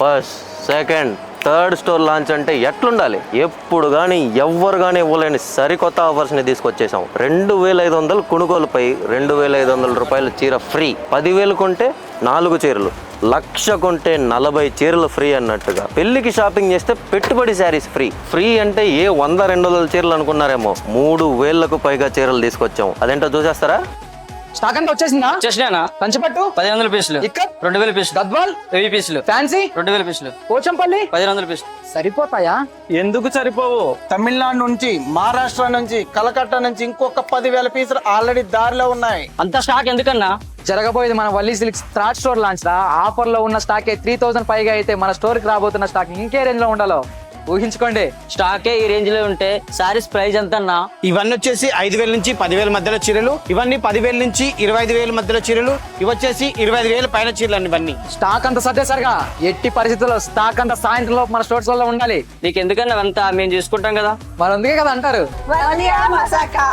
First second third store launch అంటే ఎట్లుండాలి? ఎప్పుడు కానీ ఎవ్వరు కానీ ఇవ్వలేని సరికొత్త ఆఫర్స్ని తీసుకొచ్చేసాం. 2500 కొనుగోలుపై 2500 రూపాయల చీర ఫ్రీ. 10,000 కొంటే 4 చీరలు, 1,00,000 కొంటే 40 చీరలు ఫ్రీ అన్నట్టుగా. పెళ్లికి షాపింగ్ చేస్తే పెట్టుబడి శారీస్ ఫ్రీ. ఫ్రీ అంటే ఏ 100-200 చీరలు అనుకున్నారేమో, 3,000కు పైగా చీరలు తీసుకొచ్చాం. అదేంటో చూసేస్తారా? స్టాక్ అంతా వచ్చేసిందా? వచ్చేసినా కంచిపట్టు 1500 పీసులు, ఇక్కడ 2000 పీసులు, గద్వాల్ 1000 పీసులు, ఫ్యాన్సీ 2000 పీసులు, పోచంపల్లి 1500 పీసులు. సరిపోతాయా? ఎందుకు సరిపోవు? తమిళనాడు నుంచి, మహారాష్ట్ర నుంచి, కలకత్తా నుంచి ఇంకొక 10,000 పీసులు ఆల్రెడీ దారిలో ఉన్నాయి. అంత స్టాక్ ఎందుకన్నా? జరగబోయేది మన Valli silks third store launch రా. ఆఫర్ లో ఉన్న స్టాక్ 3000 పైగా అయితే మన స్టోర్ కి రాబోతున్న స్టాక్ ఇంకే రేంజ్ లో ఉండాలో ఊహించుకోండి. స్టాకే ఈ రేంజ్ లో ఉంటే సారీస్ ప్రైస్ ఎంత అన్నా? ఇవన్నీ వచ్చేసి 5,000 నుంచి 10,000 మధ్యలో చీరలు, ఇవన్నీ 10,000 నుంచి 25,000 మధ్యలో చీరలు, ఇవి వచ్చేసి 25,000 పైన చీరలు అన్ని. ఇవన్నీ స్టాక్ అంతా సర్దేసరిగా ఎట్టి పరిస్థితుల్లో స్టాక్ అంతా సాయంత్రం లోపు మన స్టోర్స్ లో ఉండాలి. నీకు ఎందుకన్నా అంతా మేము చూసుకుంటాం కదా. మరి అందుకే కదా అంటారు Valia Masaka.